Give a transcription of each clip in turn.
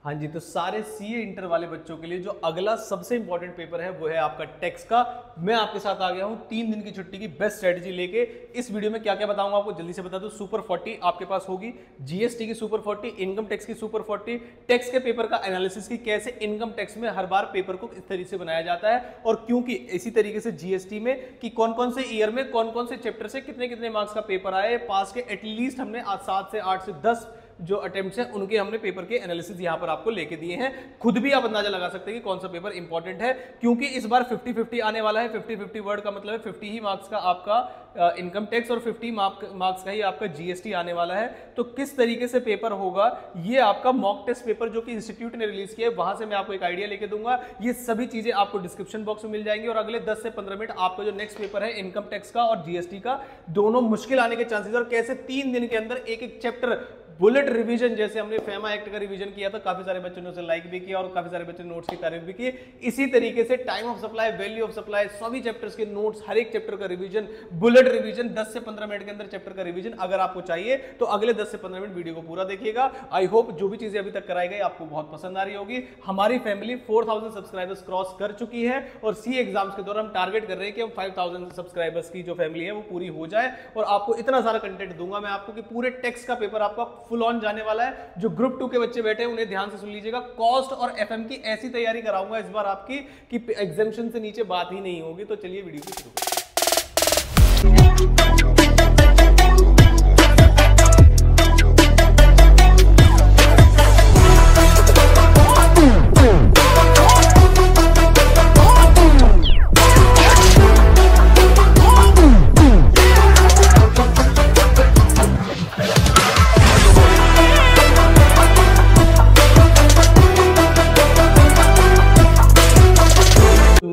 हाँ जी, तो सारे सीए इंटर वाले बच्चों के लिए जो अगला सबसे इंपॉर्टेंट पेपर है वो है आपका टेक्स का। मैं आपके साथ आ गया हूं 3 दिन की छुट्टी की बेस्ट स्ट्रेटजी लेके। इस वीडियो में क्या क्या बताऊंगा आपको जल्दी से बता दूं। सुपर 40 आपके पास होगी, जीएसटी की सुपर 40, इनकम टैक्स की सुपर 40, टैक्स के पेपर का एनालिसिस की कैसे इनकम टैक्स में हर बार पेपर को इस तरीके से बनाया जाता है, और क्योंकि इसी तरीके से जीएसटी में कि कौन कौन से ईयर में कौन कौन से चैप्टर से कितने कितने मार्क्स का पेपर आए, पास के एटलीस्ट हमने 7 से 8 से 10 जो अटेम्प्ट्स हैं उनके हमने पेपर के एनालिसिस यहां पर आपको लेके दिए हैं। खुद भी आप अंदाजा लगा सकते हैं कि कौन सा पेपर इंपॉर्टेंट है, क्योंकि इस बार 50-50 आने वाला है। 50-50 वर्ड का मतलब है 50 ही मार्क्स का आपका इनकम टैक्स और 50 मार्क्स का ही आपका जीएसटी आने वाला है। तो किस तरीके से पेपर होगा, ये आपका मॉक टेस्ट पेपर जो कि इंस्टीट्यूट ने रिलीज किया है, वहां से मैं आपको एक आइडिया लेके दूंगा। ये सभी चीजें आपको डिस्क्रिप्शन बॉक्स में मिल जाएंगी, और अगले 10 से 15 मिनट आपका जो नेक्स्ट पेपर है इनकम टैक्स का और जीएसटी का, दोनों मुश्किल आने के चांसेस, और कैसे 3 दिन के अंदर एक एक चैप्टर बुलेट रिवीजन, जैसे हमने फेमा एक्ट का रिवीजन किया था, काफी सारे बच्चों ने उसे लाइक भी किया और काफी सारे बच्चों ने नोट्स की तारीफ भी की। इसी तरीके से time of supply, value of supply, सभी चैप्टर्स के नोट्स, हर एक चैप्टर का रिवीजन, बुलेट रिवीजन, 10 से 15 मिनट के अंदर चैप्टर का रिवीजन अगर आपको चाहिए तो अगले 10 से 15 मिनट वीडियो को पूरा देखिएगा। आई होप जो भी चीजें अभी तक कराई गई आपको बहुत पसंद आ रही होगी। हमारी फैमिली 4000 सब्सक्राइबर्स क्रॉस कर चुकी है, और सी एग्जाम्स के दौरान हम टारगेट कर रहे हैं कि हम 5000 सब्सक्राइबर्स की जो फैमिली है वो पूरी हो जाए, और आपको इतना सारा कंटेंट दूंगा मैं आपको कि पूरे टेक्स्ट का पेपर आपका फुल ऑन जाने वाला है। जो ग्रुप 2 के बच्चे बैठे हैं उन्हें ध्यान से सुन लीजिएगा। कॉस्ट और एफएम की ऐसी तैयारी कराऊंगा इस बार आपकी कि एग्जामिनेशन से नीचे बात ही नहीं होगी। तो चलिए वीडियो को शुरू करते हैं।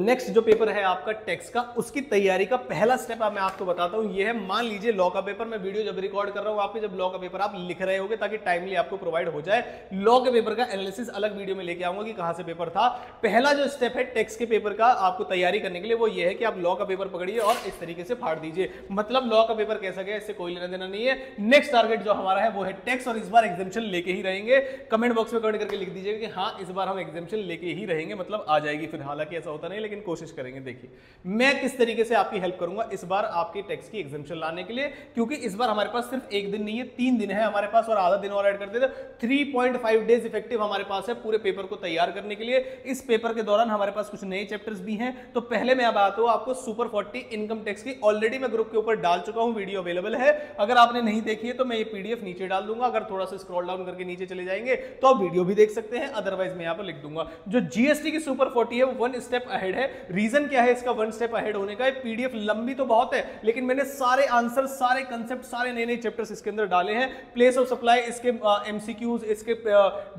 नेक्स्ट जो पेपर है आपका टैक्स का, उसकी तैयारी का पहला स्टेप मैं आपको बताता हूं। ये है, मान लीजिए लॉ का पेपर, मैं वीडियो जब रिकॉर्ड कर रहा हूं आपके, जब लॉ का पेपर आप लिख रहे होगे ताकि टाइमली आपको प्रोवाइड हो जाए। लॉ के पेपर का एनालिसिस अलग वीडियो में लेके आऊंगा कि कहां से पेपर था। पहला जो स्टेप है टैक्स के पेपर का आपको तैयारी करने के लिए, वो ये है कि आप लॉ का पेपर पकड़िए और इस तरीके से फाड़ दीजिए। मतलब लॉ का पेपर कैसा गया इससे कोई लेना देना नहीं है। नेक्स्ट टारगेट जो हमारा है वो है टैक्स, और इस बार एग्जामिशन लेके ही रहेंगे। कमेंट बॉक्स में कमेंट करके लिख दीजिएगा कि हाँ इस बार हम एग्जामिशन लेके ही रहेंगे, मतलब आ जाएगी। फिर हालांकि ऐसा होता नहीं, लेकिन कोशिश करेंगे। देखिए मैं किस तरीके से आपकी हेल्प करूंगा इस बार आपके टैक्स की एग्जामिशन लाने के लिए, क्योंकि इस बार हमारे पास सिर्फ एक दिन नहीं है, 3 दिन है हमारे पास, और आधा दिन और ऐड कर देते 3.5 डेज इफेक्टिव हमारे पास है पूरे पेपर को तैयार करने के लिए। इस पेपर के दौरान हमारे पास कुछ नए चैप्टर्स भी हैं। तो पहले मैं अब आता हूं आपको सुपर 40 इनकम टैक्स की। ऑलरेडी मैं ग्रुप के ऊपर डाल चुका हूं, वीडियो अवेलेबल है। अगर आपने नहीं देखी है तो मैं ये पीडीएफ नीचे डाल दूंगा। अगर थोड़ा सा स्क्रॉल डाउन करके नीचे चले जाएंगे तो आप वीडियो भी देख सकते हैं, अदरवाइज मैं यहां पर लिख दूंगा। जो जीएसटी की सुपर 40 है वो 1 स्टेप अहेड है। रीजन क्या है इसका 1 स्टेप अहेड होने का? पीडीएफ लंबी तो बहुत है, लेकिन मैंने सारे आंसर, सारे कंसेप्ट, सारे नए नए चैप्टर्स इसके अंदर डाले हैं। प्लेस ऑफ सप्लाई, इसके एमसीक्यूज, इसके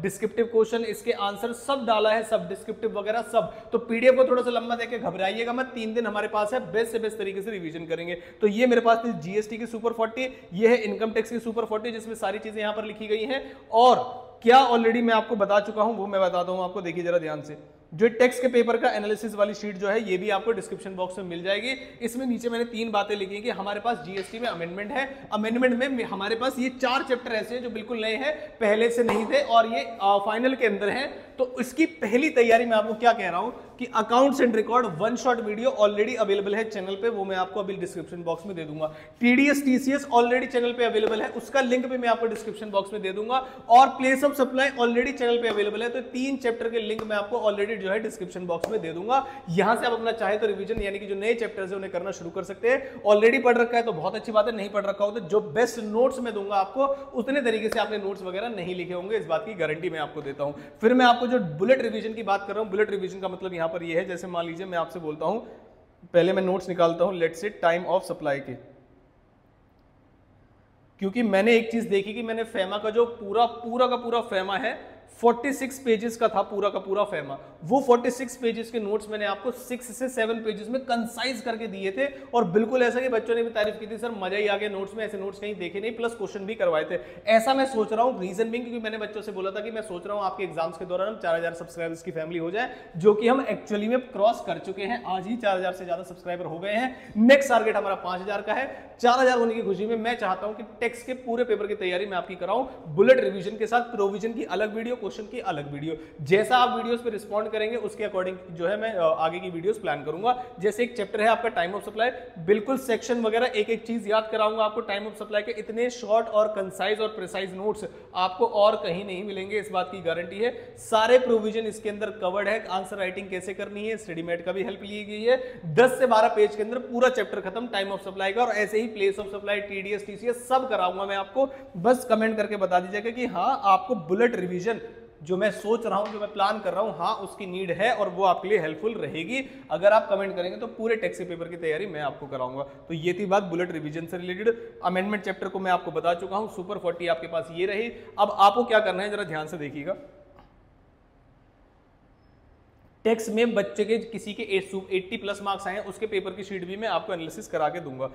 डिस्क्रिप्टिव क्वेश्चन, इसके आंसर सब डाला है, सब डिस्क्रिप्टिव वगैरह सब। तो पीडीएफ को थोड़ा सा लंबा देके घबराइएगा मत, 3 दिन हमारे पास है, बेस्ट से बेस्ट तरीके से रिवीजन करेंगे। तो ये मेरे पास जीएसटी की सुपर 40, ये है इनकम टैक्स की सुपर 40, जिसमें सारी चीजें यहां पर लिखी गई हैं। और क्या ऑलरेडी मैं आपको बता चुका हूं वो मैं बताता हूं आपको। देखिए जरा ध्यान से, जो टेक्स्ट के पेपर का एनालिसिस वाली शीट जो है ये भी आपको डिस्क्रिप्शन बॉक्स में मिल जाएगी। इसमें नीचे मैंने 3 बातें लिखी कि हमारे पास जीएसटी में अमेंडमेंट है। अमेंडमेंट में हमारे पास ये 4 चैप्टर ऐसे हैं जो बिल्कुल नए हैं, पहले से नहीं थे, और ये फाइनल के अंदर हैं। तो इसकी पहली तैयारी मैं आपको क्या कह रहा हूं कि accounts and record 1 shot video already available है चैनल पे, वो मैं आपको अभी डिस्क्रिप्शन बॉक्स में दे दूंगा। टीडीएस टीसीएस ऑलरेडी चैनल पे अवेलेबल है, उसका लिंक भी मैं आपको डिस्क्रिप्शन बॉक्स में दे दूंगा। और place of supply already channel पे अवेलेबल है। तो 3 चैप्टर के लिंक मैं आपको ऑलरेडी जो है डिस्क्रिप्शन बॉक्स में दे दूंगा। यहां से आप अपना चाहे तो रिवीजन, यानी कि जो नए चैप्टर्स है उन्हें करना शुरू कर सकते हैं। ऑलरेडी पढ़ रखा है तो बहुत अच्छी बात है, नहीं पढ़ रखा हो तो जो बेस्ट नोट्स मैं दूंगा आपको, उतने तरीके से आपने नोट्स वगैरह नहीं लिखे होंगे, इस बात की गारंटी मैं आपको देता हूं। फिर मैं आपको जो बुलेट रिवीजन की बात कर रहा हूं, बुलेट रिवीजन का मतलब यहां पर यह है, जैसे मान लीजिए मैं आपसे बोलता हूं, पहले मैं नोट्स निकालता हूं let's say time of supply के, क्योंकि मैंने एक चीज देखी कि मैंने फेमा का जो पूरा का पूरा फेमा है 46 पेजेस का था, पूरा का पूरा फेमा। वो 46 पेजेस के नोट्स मैंने आपको 6 से 7 पेजेस में कंसाइज करके दिए थे, और बिल्कुल ऐसा कि बच्चों ने भी तारीफ की थी, सर मजा ही आ गया नोट्स में, ऐसे नोट्स कहीं देखे नहीं, प्लस क्वेश्चन भी करवाए थे। ऐसा मैं सोच रहा हूं, रीजन भी क्योंकि मैंने बच्चों से बोला था कि मैं सोच रहा हूं आपके एग्जाम्स के दौरान हम 4000 सब्सक्राइबर्स की फैमिली हो जाए, जो कि हम एक्चुअली में क्रॉस कर चुके हैं। आज ही 4000 से ज्यादा सब्सक्राइबर हो गए हैं। नेक्स्ट टारगेट हमारा 5000 का है। 4000 होने की खुशी में मैं चाहता हूं कि टेक्स्ट के पूरे पेपर की तैयारी मैं आपकी कराऊं, बुलेट रिवीजन के साथ। प्रोविजन की अलग वीडियो, क्वेश्चन की अलग वीडियो। जैसा आप वीडियोस पे रिस्पॉन्ड करेंगे उसके अकॉर्डिंग जो है मैं आगे की वीडियोस प्लान करूंगा। जैसे एक चैप्टर है आपका टाइम ऑफ सप्लाई, बिल्कुल सेक्शन वगैरह एक एक चीज याद कराऊंगा आपको। टाइम ऑफ सप्लाई के इतने शॉर्ट और कंसाइज और प्रिसाइज नोट्स आपको और कहीं नहीं मिलेंगे, इस बात की गारंटी है। सारे प्रोविजन इसके अंदर कवर्ड है। आंसर राइटिंग कैसे करनी है, स्टडीमेट का भी हेल्प ली गई है। 10 से 12 पेज के अंदर पूरा चैप्टर खत्म टाइम ऑफ सप्लाई का, और ऐसे ही place of supply, TDS, TCS सब कराऊंगा मैं आपको। बस कमेंट करके बता दीजिएगा कि हाँ आपको बुलेट रिवीजन जो मैं सोच रहा हूं, जो मैं प्लान कर रहा हूं, हाँ उसकी नीड है और वो आपके लिए हेल्पफुल रहेगी। अगर आप कमेंट करेंगे तो पूरे टेक्स्ट पेपर की तैयारी मैं आपको कराऊंगा। तो ये थी बात बुलेट रिवीजन से रिलेटेड। अमेंडमेंट चैप्टर को मैं आपको बता चुका हूं, सुपर 40 आपके पास ये रही। अब आपको क्या करना है जरा ध्यान से देखिएगा। टेक्स्ट में बच्चे के किसी के 80 प्लस मार्क्स आए हैं, उसके पेपर की शीट भी मैं आपको एनालिसिस करा के दूंगा।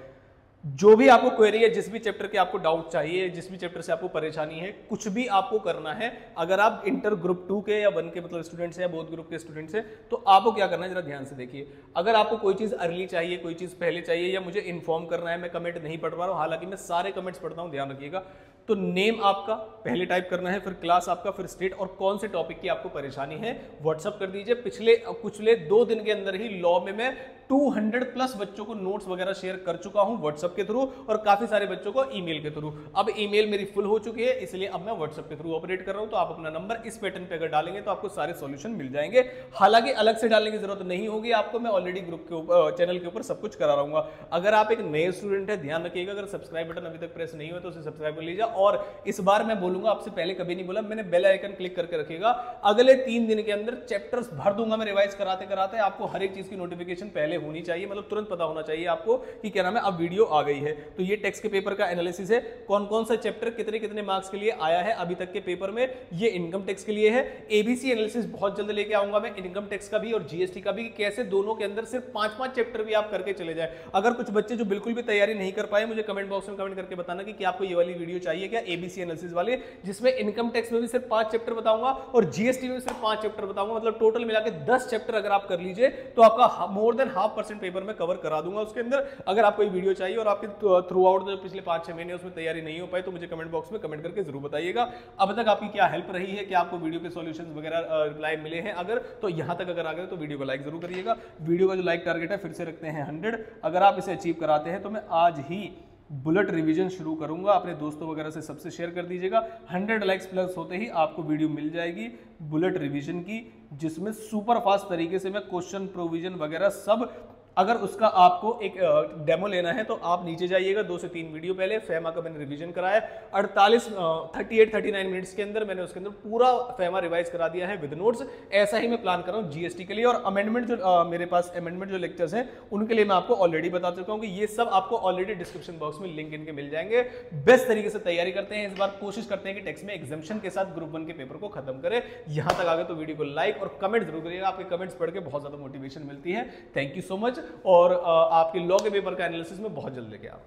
जो भी आपको क्वेरी है, जिस भी चैप्टर के आपको डाउट चाहिए, जिस भी चैप्टर से आपको परेशानी है, कुछ भी आपको करना है, अगर आप इंटर ग्रुप 2 के या 1 के मतलब स्टूडेंट्स हैं, बोथ ग्रुप के स्टूडेंट्स हैं, तो आपको क्या करना है जरा ध्यान से देखिए। अगर आपको कोई चीज अर्ली चाहिए, कोई चीज पहले चाहिए, या मुझे इन्फॉर्म करना है, मैं कमेंट नहीं पढ़ पा रहा हूं, हालांकि मैं सारे कमेंट्स पढ़ता हूं, ध्यान रखिएगा। तो नेम आपका पहले टाइप करना है, फिर क्लास आपका, फिर स्टेट, और कौन से टॉपिक की आपको परेशानी है व्हाट्सअप कर दीजिए। पिछले 2 दिन के अंदर ही लॉ में मैं 200 प्लस बच्चों को नोट्स वगैरह शेयर कर चुका हूं व्हाट्सएप के थ्रू, और काफी सारे बच्चों को ईमेल के थ्रू। अब ईमेल मेरी फुल हो चुकी है, इसलिए अब मैं व्हाट्सएप के थ्रू ऑपरेट कर रहा हूं। तो आप अपना नंबर इस पैटर्न पे अगर डालेंगे तो आपको सारे सॉल्यूशन मिल जाएंगे। हालांकि अलग से डालने की जरूरत नहीं होगी आपको, मैं ऑलरेडी ग्रुप के ऊपर, चैनल के ऊपर सब कुछ करा रहूंगा। अगर आप एक नए स्टूडेंट है, ध्यान रखिएगा, अगर सब्सक्राइब बटन अभी तक प्रेस नहीं हुआ तो उसे सब्सक्राइब कर लीजिए। और इस बार मैं बोलूंगा, आपसे पहले कभी नहीं बोला, मैंने बेल आइकन क्लिक करके रखिएगा। अगले 3 दिन के अंदर चैप्टर्स भर दूंगा मैं रिवाइज कराते कराते। आपको हर एक चीज की नोटिफिकेशन पहले होनी चाहिए, मतलब तुरंत पता होना चाहिए आपको कि क्या नाम है अब वीडियो आ गई है। तो ये टेक्स्ट के पेपर का एनालिसिस है, कौन कौन सा चैप्टर कितने कितने मार्क्स के लिए आया है अभी तक के पेपर में। ये इनकम टैक्स के लिए है। एबीसी एनालिसिस बहुत जल्द लेके आऊंगा मैं, इनकम टैक्स का भी और जीएसटी का भी, कैसे दोनों के अंदर सिर्फ 5-5 चैप्टर भी आप करके चले जाए। अगर कुछ बच्चे जो बिल्कुल भी तैयारी नहीं कर पाए, मुझे कमेंट बॉक्स में कमेंट करके बताना कि आपको ये वाली वीडियो चाहिए क्या, एबीसी एनालिसिस वाले, जिसमें इनकम टैक्स में भी सिर्फ 5 चैप्टर बताऊंगा और जीएसटी में भी सिर्फ 5 चैप्टर बताऊंगा। मतलब टोटल मिला के 10 चैप्टर अगर आप कर लीजिए तो आपका मोर देन 0.5% पेपर में कवर करा दूंगा उसके अंदर। अगर आपको ये वीडियो चाहिए और आपके थ्रू आउट जो पिछले 5-6 महीने उसमें तैयारी नहीं हो पाई, तो मुझे कमेंट बॉक्स में कमेंट करके जरूर बताइएगा। अब तक आपकी क्या हेल्प रही है, क्या आपको वीडियो के सॉल्यूशंस वगैरह रिप्लाई मिले हैं, अगर तो यहां तक अगर आ गए तो वीडियो को लाइक जरूर करिएगा। वीडियो का जो लाइक टारगेट है फिर से रखते हैं 100। अगर आप इसे अचीव कराते हैं तो मैं आज ही बुलेट रिवीजन शुरू करूंगा। अपने दोस्तों वगैरह से सबसे शेयर कर दीजिएगा। 100 लाइक्स प्लस होते ही आपको वीडियो मिल जाएगी बुलेट रिवीजन की, जिसमें सुपर फास्ट तरीके से मैं क्वेश्चन प्रोविजन वगैरह सब, अगर उसका आपको एक डेमो लेना है तो आप नीचे जाइएगा, 2 से 3 वीडियो पहले फेमा का मैंने रिवीजन कराया 38-39 मिनट्स के अंदर। मैंने उसके अंदर पूरा फेमा रिवाइज करा दिया है विद नोट्स। ऐसा ही मैं प्लान कर रहा हूँ जीएसटी के लिए। और अमेंडमेंट जो मेरे पास अमेंडमेंट जो लेक्चर्स हैं उनके लिए मैं आपको ऑलरेडी बता चुका हूँ कि ये सब आपको ऑलरेडी डिस्क्रिप्शन बॉक्स में लिंक इनके मिल जाएंगे। बेस्ट तरीके से तैयारी करते हैं इस बार, कोशिश करते हैं कि टेक्स्ट में एग्जाम्शन के साथ ग्रुप 1 के पेपर को खत्म करें। यहां तक आ गए तो वीडियो को लाइक और कमेंट जरूर करिएगा, आपके कमेंट्स पढ़ के बहुत ज्यादा मोटिवेशन मिलती है। Thank you so much. और आपके लॉ के पेपर का एनालिसिस में बहुत जल्द लेके आओ।